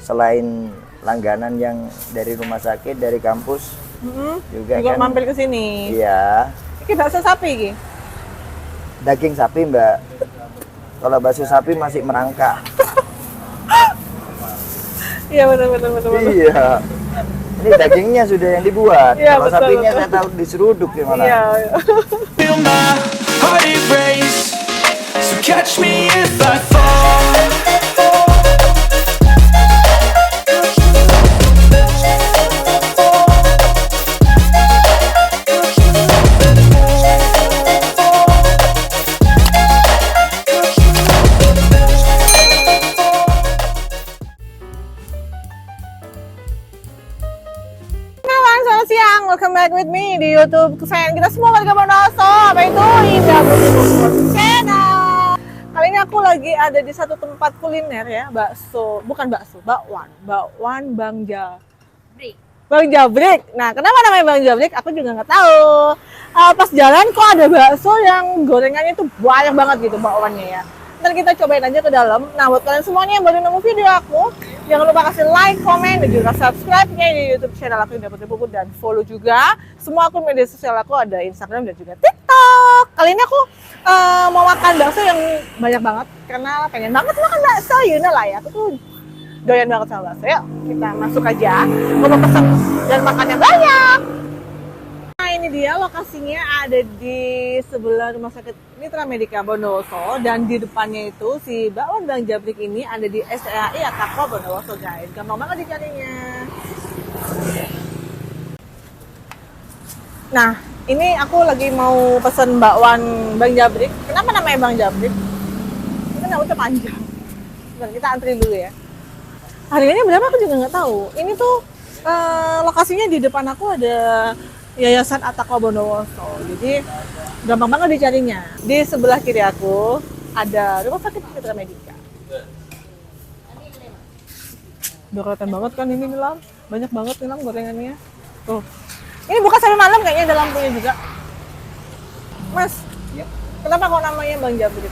selain langganan yang dari rumah sakit, dari kampus, juga kan mampir ke sini. Iya. Ini bakso sapi iki. Daging sapi, Mbak. Kalau bakso sapi masih merangkak. Iya betul. Iya. Ini dagingnya sudah yang dibuat. Iya, Kalau betul, sapinya betul. saya tahu diseruduk gimana. Iya. Feel my heart erase. So catch me if I fall. Selamat siang, welcome back with me di YouTube kesayangan kita semua warga Bondowoso. Apa itu? Indah Putri Channel. Kali ini aku lagi ada di satu tempat kuliner ya, bakwan Bang Jabrik. Bang Jabrik. Nah, kenapa namanya Bang Jabrik? Aku juga nggak tahu. Pas jalan kok ada bakso yang gorengannya itu banyak banget gitu bakwannya ya. Ntar kita cobain aja ke dalam. Nah, buat kalian semuanya yang baru nemu video aku, jangan lupa kasih like, komen, dan juga subscribe-nya di YouTube channel aku Indah Putri Buku, dan follow juga semua akun media sosial aku, ada Instagram dan juga TikTok. Kali ini aku mau makan bakso yang banyak banget karena pengen banget makan bakso, you know lah ya. Aku tuh doyan banget sama bakso. Yuk, kita masuk aja. Aku mau pesen dan makan yang banyak. Nah, ini dia lokasinya ada di sebelah Rumah Sakit Mitra Medika Bondowoso, dan di depannya itu si bakwan Bang Jabrik ini ada di STHI Atako Bondowoso, guys. Gampang banget dicarinya. Nah, ini aku lagi mau pesen bakwan Bang Jabrik. Kenapa namanya Bang Jabrik? Ini namanya panjang. Bentar, kita antri dulu ya. Harganya berapa aku juga nggak tahu. Ini tuh lokasinya di depan aku ada Yayasan Atako Bondowoso, jadi gampang banget dicarinya. Di sebelah kiri aku ada Rumah Sakit Mitra Medika. Udah kelihatan banget kan ini Nilam, banyak banget Nilam gorengannya. Tuh, ini buka sampai malam kayaknya, ada lampunya juga. Mas, kenapa kok namanya Bang Jabrik?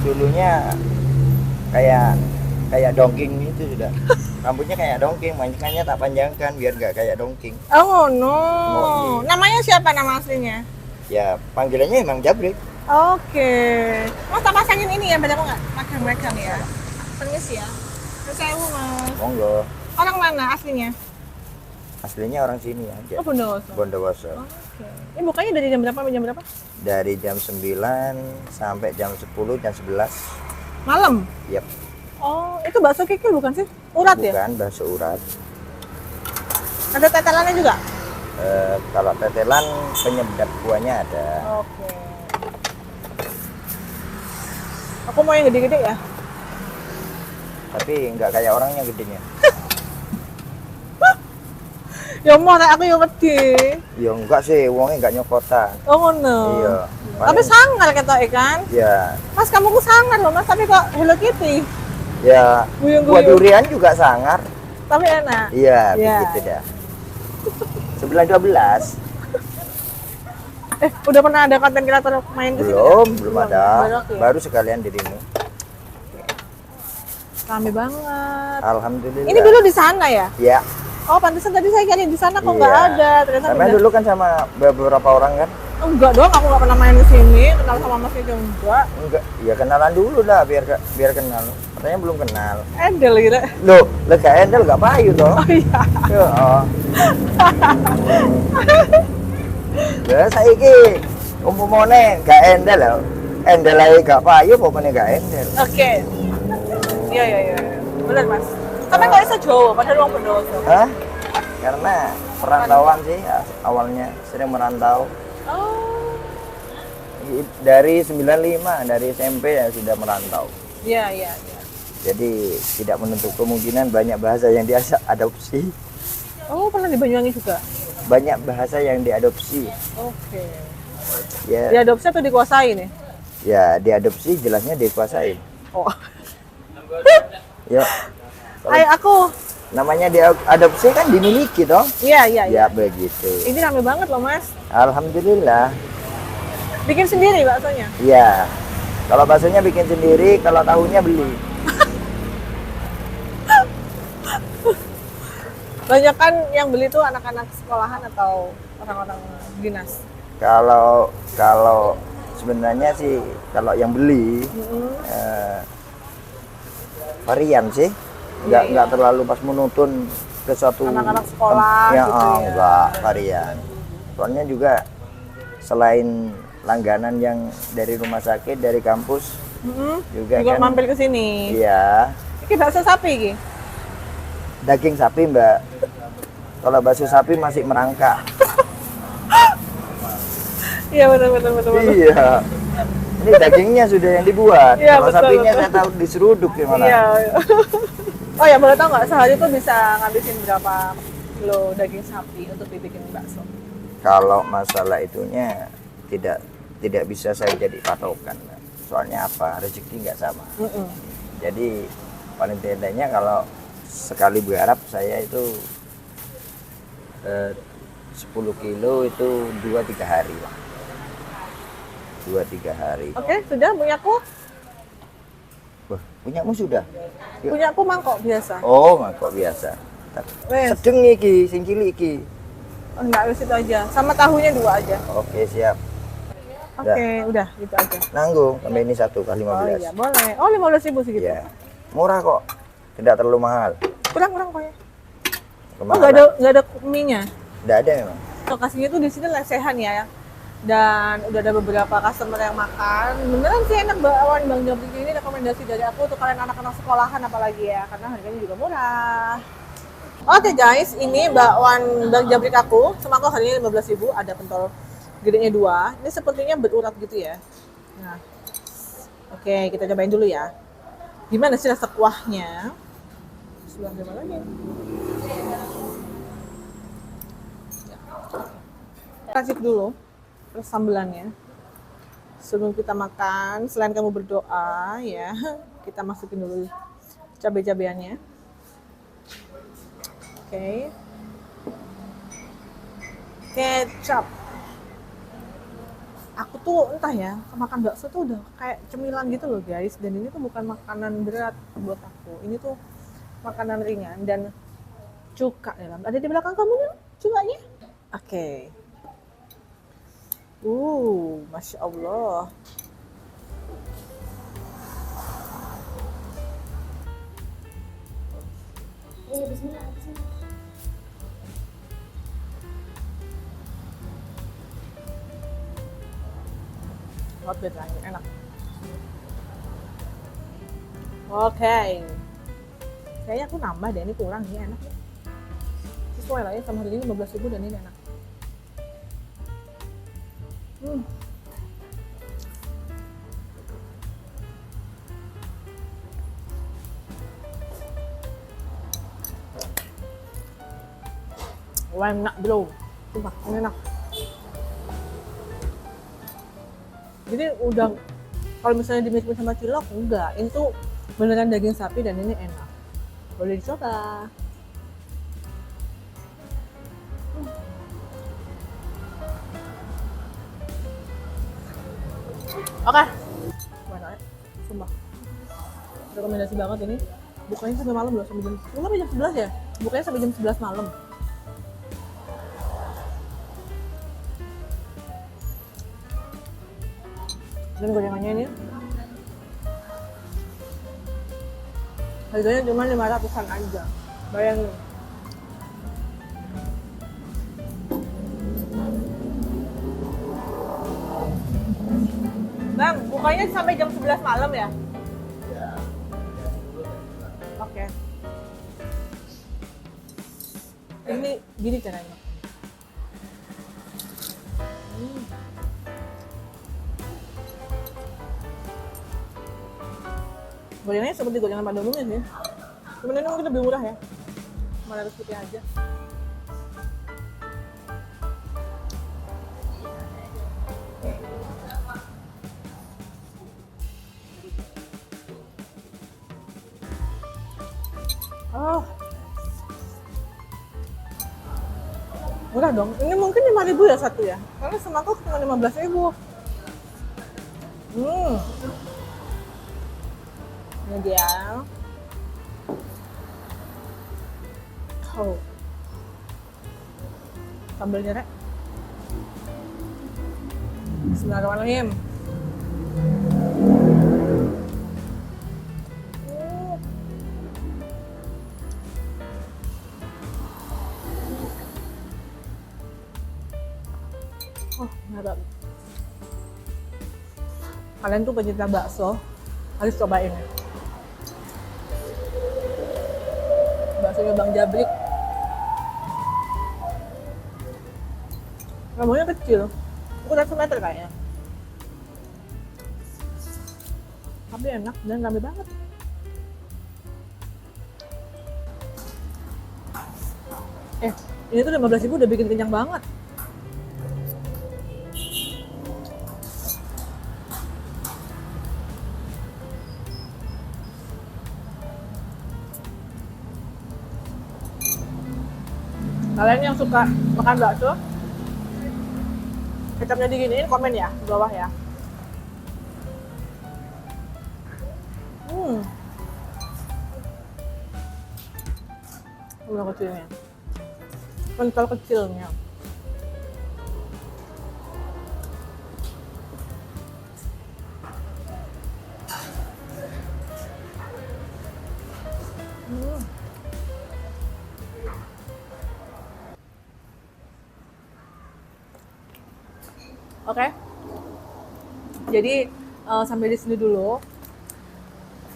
Dulunya kayak dongking itu sudah. Rambutnya kayak dongking, makanya tak panjangkan biar nggak kayak dongking. Oh no, Oh, iya. Namanya siapa nama aslinya? Ya panggilannya emang Jabrik. Oke. Mas tak pasangin ini ya, beda nggak? Makan ya. Permisi ya. Sewu mas. Monggo. Orang mana aslinya? Aslinya orang sini aja. Oh Bondowoso. Bondowoso. Oke. Ini bukanya dari jam berapa sampai jam berapa? Dari jam 9 sampai jam 10, jam 11. Malam. Yap. Oh, itu bakso kikil bukan sih? Urat ya? Bukan, bakso urat. Ada tetelannya juga? Kalau tetelan penyedap kuahnya ada. Oke. Aku mau yang gede-gede ya. Tapi nggak kayak orangnya gedenya. Ya mau aku yang gede. Ya enggak sih, uangnya nggak nyokotan. Oh no. Iya. Tapi sangar ketok ikan. Ya, Mas, kamu ku sangar loh mas, tapi kok Hello Kitty. ya. Guyung-guyung. Buah durian juga sangar. Tapi enak. Iya, Iya. begitu dah. 9-12. Udah pernah ada konten kreator main ke sini? Belum ada. Ya? Baru sekalian dirimu. Rame banget. Alhamdulillah. Ini dulu di sana ya? Ya. Oh, pantesan tadi saya cari di sana kok Iya. nggak ada. Ternyata Karena udah. dulu kan sama beberapa orang kan. Enggak dong, aku nggak pernah main ke sini. Kenal sama masnya juga. Enggak, ya kenalan dulu lah biar kenal. Katanya belum kenal. Endel gitu. Loh, lega endel gak payu toh. Oh iya. Ya, oh. Ya saiki umpamane gak endel lho. Endel ae gak payu umpamane gak endel. Oke. Iya. Benar mas. Tapi kok bisa Jawa, padahal orang Bondowoso. Hah? Karena perantauan sih awalnya sering merantau. Oh. Dari 95, dari SMP ya sudah merantau. Iya. Jadi tidak menutup kemungkinan banyak bahasa yang diadopsi. Oh, pernah di Banyuwangi juga? Banyak bahasa yang diadopsi. Oke. Ya, Diadopsi atau dikuasai nih? ya diadopsi jelasnya dikuasai. Oh. Ya, Ayo aku. namanya diadopsi kan dimiliki toh. Iya. Ya begitu. Ini rame banget loh mas. Alhamdulillah. Bikin sendiri baksonya? Iya. Kalau baksonya bikin sendiri, kalau tahunya beli. Banyak kan yang beli tuh anak-anak sekolahan atau orang-orang dinas? Kalau kalau sebenarnya sih kalau yang beli varian sih, nggak terlalu pas menonton ke suatu Anak-anak sekolah ya, gitu ya. nggak varian. Soalnya juga selain langganan yang dari rumah sakit, dari kampus juga Juga kan, mampir ke sini. iya Ini bakso sapi iki. daging sapi Mbak. Kalau bakso sapi masih merangkak. Iya benar. Iya. Ini dagingnya sudah yang dibuat. Iya, Kalau betul, sapinya betul. saya tahu diseruduk gimana. Iya. Oh ya boleh tahu nggak sehari tuh bisa ngabisin berapa kilo daging sapi untuk dibikin bakso? Kalau masalah itunya tidak bisa saya jadi patokan. Soalnya apa? Rezeki nggak sama. Jadi paling tidaknya kalau sekali berharap saya itu 10 kilo itu 2-3 hari lah. 2-3 hari. Oke, sudah punyaku. Wah, punyamu sudah? Yuk. Punyaku mangkok biasa. Oh, mangkok biasa. Wes. Sedeng iki, sing cilik iki. Oh, enggak, wes itu aja. Sama tahunya 2 aja. Oke, siap. Oke, udah gitu aja. Nanggung, sampai ini 1 kali Oh 15. iya, boleh. Oh, 15.000 segitu. Iya. Murah kok. Tidak terlalu mahal. Kurang pokoknya. Oh, Kemahalan. nggak ada mie-nya. Nggak ada memang. Lokasinya tuh di sini lesehan ya. Dan udah ada beberapa customer yang makan. Beneran sih enak bakwan Bang Jabrik ini, rekomendasi dari aku untuk kalian anak-anak sekolahan apalagi ya, karena harganya juga murah. Oke guys, ini bakwan Bang Jabrik aku. Sama aku harganya 15.000, ada pentol gedenya 2. Ini sepertinya berurat gitu ya. Nah. Oke, kita cobain dulu ya. Gimana sih rasa kuahnya? Sebelah mana lagi? Kasih dulu terus sambelannya sebelum kita makan. Selain kamu berdoa ya, kita masukin dulu cabai-cabeannya. Oke. Kecap. Aku tuh entah ya, makan bakso tuh udah kayak cemilan gitu loh guys, dan ini tuh bukan makanan berat buat aku. Ini tuh makanan ringan dan cuka dalam. Ada di belakang kamu nih cukanya? Oke. Masya Allah. Not bad lah, enak. Oke. Kayaknya aku nambah deh, ini kurang nih, enak. Sesuai lah ya sama harganya 15.000 dan ini enak. Wah, enak bro. Sumpah, ini enak. Jadi udah, kalau misalnya dimirip sama cilok, enggak. Ini tuh beneran daging sapi dan ini enak. Boleh dicoba. Oke. Mana ya? Sumpah. Rekomendasi banget ini. Bukanya sampai malam loh, sampai jam 11 ya? Bukanya sampai jam 11 malam. Dan gorengannya ini harganya cuma 500-an aja. Bayangin. Bang, bukanya sampai jam 11 malam ya? Iya. Oke. Ini gini caranya. Gorengannya seperti gorengan pada umumnya sih. Cuman ini mungkin lebih murah ya. Mana harus putih aja. Oh. Murah dong. Ini mungkin 5.000 ya satu ya. Karena semangkuk cuma 15.000. Ini dia. Oh. Sambal nyerek. Bismillahirrahmanirrahim. Oh, mantap. Kalian tuh pecinta bakso, harus cobain ya. Baksonya Bang Jabrik. Rambutnya kecil, ukuran semeter kayaknya. Tapi enak dan rame banget. Ini tuh 15.000 udah bikin kenyang banget. Kalian yang suka makan bakso, kecapnya diginiin, komen ya di bawah ya. Udah kecilnya, kental kecilnya. Oke. Jadi sampai di sini dulu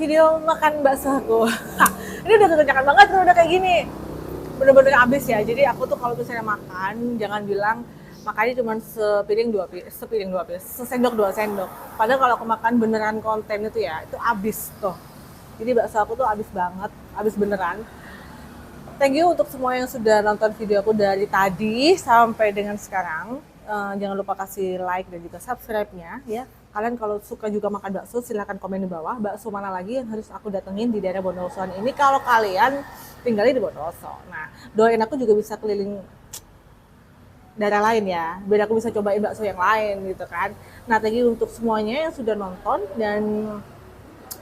video makan bakso aku. Ini udah kekenyangan banget kalau udah kayak gini. Bener-bener habis ya. Jadi aku tuh kalau misalnya makan jangan bilang makannya cuma sepiring dua piring, sesendok 2 sendok. Padahal kalau aku makan beneran konten itu ya, itu habis tuh. Jadi bakso aku tuh habis banget, habis beneran. Thank you untuk semua yang sudah nonton video aku dari tadi sampai dengan sekarang. Jangan lupa kasih like dan juga subscribe-nya ya. Kalian kalau suka juga makan bakso silahkan komen di bawah. Bakso mana lagi yang harus aku datengin di daerah Bondowosoan ini kalau kalian tinggalnya di Bondowoso. Nah, doain aku juga bisa keliling daerah lain ya, biar aku bisa cobain bakso yang lain gitu kan. Nah, thank you untuk semuanya yang sudah nonton dan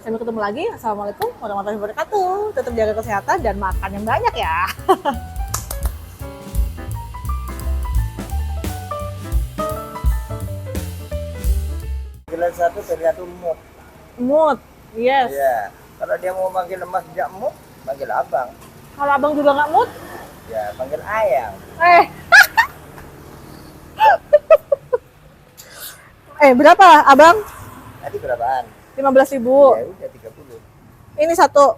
sampai ketemu lagi. Assalamualaikum warahmatullahi wabarakatuh. Tetap jaga kesehatan dan makan yang banyak ya. Panggilan satu tergantung mood. Mood, yes. Iya. Kalau dia mau manggil lemas tidak mood, panggil abang. Kalau abang juga nggak mood, Ya, panggil ayang. Berapa abang? Tadi berapaan? 15.000. Ya udah 30. Ini satu.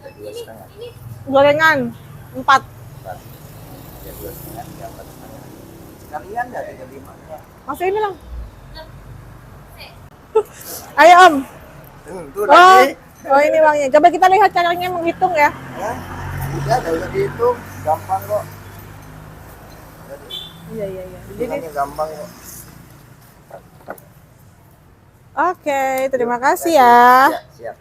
Ya, 2,5. Gorengan 4. Ya 2,5, ya 4,5. Sekalian dah 35-nya. Masih ini lang. Ayo om. Tuh lagi. Oh ini uangnya. Coba kita lihat caranya menghitung ya. Ya, udah gak usah dihitung, gampang kok. Iya. Hitungannya gampang kok. Oke, terima kasih ya. Siap.